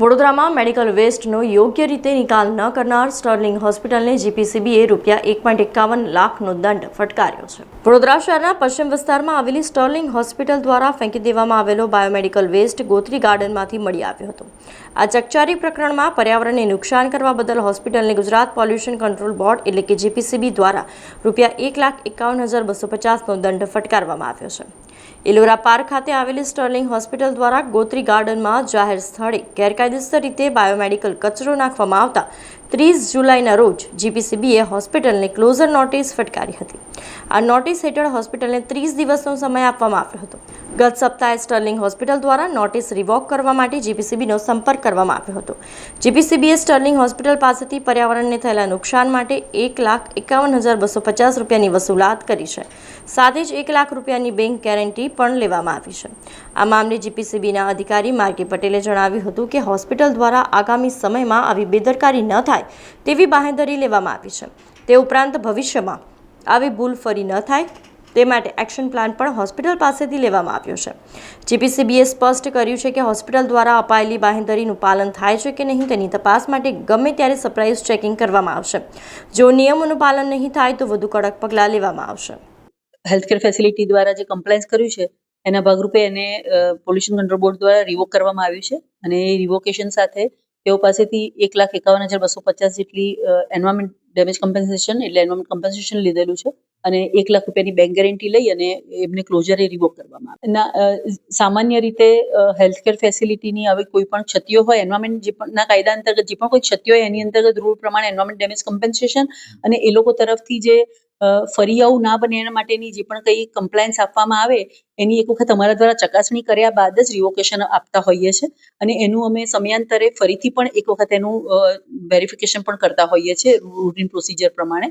વડોદરામાં મેડિકલ વેસ્ટનો યોગ્ય રીતે નિકાલ ન કરનાર સ્ટર્લિંગ હોસ્પિટલને જીપીસીબીએ ₹1.51 લાખનો દંડ ફટકાર્યો છે। વડોદરા શહેરના પશ્ચિમ વિસ્તારમાં આવેલી સ્ટર્લિંગ હોસ્પિટલ દ્વારા ફેંકી દેવામાં આવેલો બાયોમેડિકલ વેસ્ટ ગોત્રી ગાર્ડનમાંથી મળી આવ્યો હતો। આ ચકચારી પ્રકરણમાં પર્યાવરણને નુકસાન કરવા બદલ હોસ્પિટલને ગુજરાત પોલ્યુશન કંટ્રોલ બોર્ડ એટલે કે જીપીસીબી દ્વારા ₹1,51,250નો દંડ ફટકારવામાં આવ્યો છે। એલોરા પાર્ક ખાતે આવેલી સ્ટર્લિંગ હોસ્પિટલ દ્વારા ગોત્રી ગાર્ડનમાં જાહેર સ્થળે ગેરકાયદેસર રીતે બાયોમેડિકલ કચરો નાખવામાં આવતા 30 જુલાઈના રોજ જીપીસીબીએ હોસ્પિટલને ક્લોઝર નોટિસ ફટકારી હતી। આ નોટિસ હેઠળ હોસ્પિટલને 30 દિવસનો સમય આપવામાં આવ્યો હતો। ગત સપ્તાહે સ્ટર્લિંગ હોસ્પિટલ દ્વારા નોટિસ રિવોક કરવા માટે જીપીસીબીનો સંપર્ક કરવામાં આવ્યો હતો। જીપીસીબીએ સ્ટર્લિંગ હોસ્પિટલ પાસેથી પર્યાવરણને થયેલા નુકસાન માટે ₹1,51,250ની વસૂલાત કરી છે। સાથે જ ₹1 લાખ બેંક ગેરંટી પણ લેવામાં આવી છે। આ મામલે જીપીસીબીના અધિકારી માર્ગી પટેલે જણાવ્યું હતું કે હોસ્પિટલ દ્વારા આગામી સમયમાં આવી બેદરકારી ન થાય તેવી બાંહેધરી લેવામાં આવી છે। તે ઉપરાંત ભવિષ્યમાં આવી ભૂલ ફરી ન થાય તે માટે એક્શન પ્લાન પણ હોસ્પિટલ પાસેથી લેવામાં આવ્યો છે। જીપીસીબીએ સ્પષ્ટ કર્યું છે કે હોસ્પિટલ દ્વારા અપાયેલી બાંહેધરીનું પાલન થાય છે કે નહીં તેની તપાસ માટે ગમે ત્યારે સરપ્રાઇઝ ચેકિંગ કરવામાં આવશે। જો નિયમોનું પાલન નહીં થાય તો વધુ કડક પગલાં લેવામાં આવશે। હેલ્થકેર ફેસિલિટી દ્વારા જે કમ્પ્લાયન્સ કર્યું છે એના ભાગરૂપે એને પોલ્યુશન કંટ્રોલ બોર્ડ દ્વારા રિવોક કરવામાં આવ્યું છે અને એ રિવોકેશન સાથે તેઓ પાસેથી ₹1,51,250 જેટલી એન્વાયરમેન્ટ ડેમેજ કમ્પન્સેશન એટલે એન્વાયરમેન્ટ કમ્પન્સેશન લીધેલું છે અને ₹1 લાખ બેંક ગેરંટી લઈ અને એમને ક્લોઝરે રિવોક કરવામાં આવે। સામાન્ય રીતે હેલ્થકેર ફેસિલિટીની આવી કોઈ પણ ક્ષતિઓ હોય એન્વાયરમેન્ટ ના કાયદા અંતર્ગત જે પણ કોઈ ક્ષતિ હોય એની અંતર્ગત રૂલ પ્રમાણે એન્વાયરમેન્ટ ડેમેજ કમ્પન્સેશન અને એ લોકો તરફથી જે ફરી આવું ના બને એના માટેની જે પણ કંઈ કમ્પ્લાયન્સ આપવામાં આવે એની એક વખત અમારા દ્વારા ચકાસણી કર્યા બાદ જ રિવોકેશન આપતા હોઈએ છીએ અને એનું અમે સમયાંતરે ફરીથી પણ એક વખત એનું વેરિફિકેશન પણ કરતા હોઈએ છીએ રૂટીન પ્રોસિજર પ્રમાણે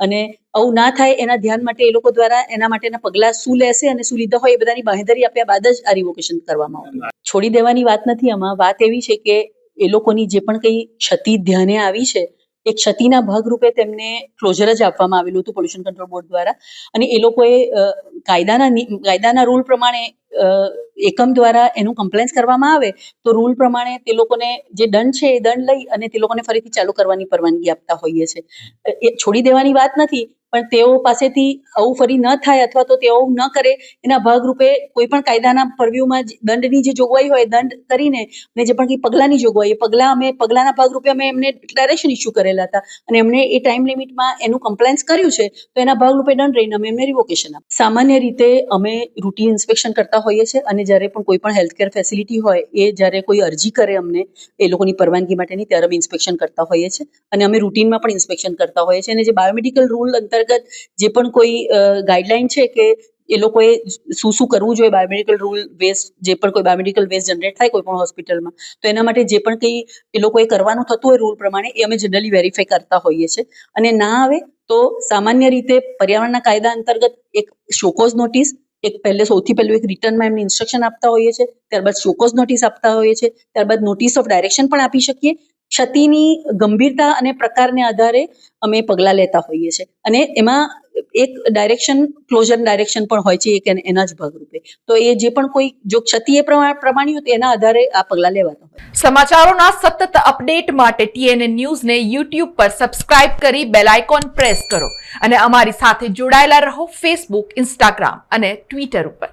અને આવું ના થાય એના ધ્યાન માટે એ લોકો દ્વારા એના માટેના પગલાં શું લેશે અને શું લીધા હોય એ બધાની બાંહેધરી આપ્યા બાદ જ આ રિવોકેશન કરવામાં આવ્યું। છોડી દેવાની વાત નથી, આમાં વાત એવી છે કે એ લોકોની જે પણ કંઈ ક્ષતિ ધ્યાને આવી છે એ ક્ષતિના ભાગરૂપે તેમને ક્લોઝર જ આપવામાં આવેલું હતું પોલ્યુશન કંટ્રોલ બોર્ડ દ્વારા અને એ લોકોએ કાયદાના રૂલ પ્રમાણે એકમ દ્વારા એનું કમ્પ્લાયન્સ કરવામાં આવે તો રૂલ પ્રમાણે તે લોકોને જે દંડ છે એ દંડ લઈ અને તે લોકોને ફરીથી ચાલુ કરવાની પરવાનગી આપતા હોઈએ છીએ। એ છોડી દેવાની વાત નથી પણ તેઓ પાસેથી આવું ફરી ન થાય અથવા તો તેઓ ન કરે એના ભાગરૂપે કોઈ પણ કાયદાના પરવ્યુમાં દંડની જે જોગવાઈ હોય દંડ કરીને અને જે પણ કંઈ પગલાંની જોગવાઈ એ પગલાંના ભાગરૂપે અમે એમને ડિક્લેરેશન ઇસ્યુ કરેલા હતા અને એમણે એ ટાઈમ લિમિટમાં એનું કમ્પ્લાયન્સ કર્યું છે તો એના ભાગરૂપે દંડ રહીને અમે એમને રિવોકેશન આપ્યું। સામાન્ય રીતે અમે રૂટીન ઇન્સ્પેક્શન કરતા હોઈએ છીએ અને જ્યારે પણ કોઈ પણ હેલ્થકેર ફેસિલિટી હોય એ જ્યારે કોઈ અરજી કરે અમને એ લોકોની પરવાનગી માટેની ત્યારે અમે ઇન્સ્પેક્શન કરતા હોઈએ છીએ અને અમે રૂટીનમાં પણ ઇન્સ્પેક્શન કરતા હોઈએ છીએ અને જે બાયોમેડિકલ રૂલ અંતર્ગત જે પણ કોઈ ગાઈડલાઈન છે કે એ લોકોએ શું કરવું જોઈએ બાયોમેડિકલ રૂલ વેસ્ટ જે પણ કોઈ બાયોમેડિકલ વેસ્ટ જનરેટ થાય કોઈ પણ હોસ્પિટલમાં તો એના માટે જે પણ કંઈ એ લોકોએ કરવાનું થતું હોય રૂલ પ્રમાણે એ અમે જનરલી વેરીફાઈ કરતા હોઈએ છીએ અને ના આવે તો સામાન્ય રીતે પર્યાવરણના કાયદા અંતર્ગત એક શોકોઝ નોટિસ સૌથી પહેલું એક રિટર્નમાં એમને ઇન્સ્ટ્રક્શન આપતા હોઈએ છીએ, ત્યારબાદ શોકોઝ નોટિસ આપતા હોઈએ છીએ, ત્યારબાદ નોટિસ ઓફ ડાયરેક્શન પણ આપી શકીએ। ક્ષતિની ગંભીરતા અને પ્રકારને આધારે અમે પગલાં લેતા હોઈએ છીએ અને એમાં એક ક્લોઝર ડાયરેક્શન પણ હોય છે એક એના જ ભાગરૂપે તો એ જે પણ કોઈ જો ક્ષતિ એ પ્રમાણે હોય તો એના આધારે આ પગલાં લેવાતા હોય। સમાચારોના સતત અપડેટ માટે TNN ન્યૂઝને YouTube પર સબસ્ક્રાઇબ કરી બેલ આઇકોન પ્રેસ કરો અને અમારી સાથે જોડાયેલા રહો Facebook, Instagram અને Twitter ઉપર।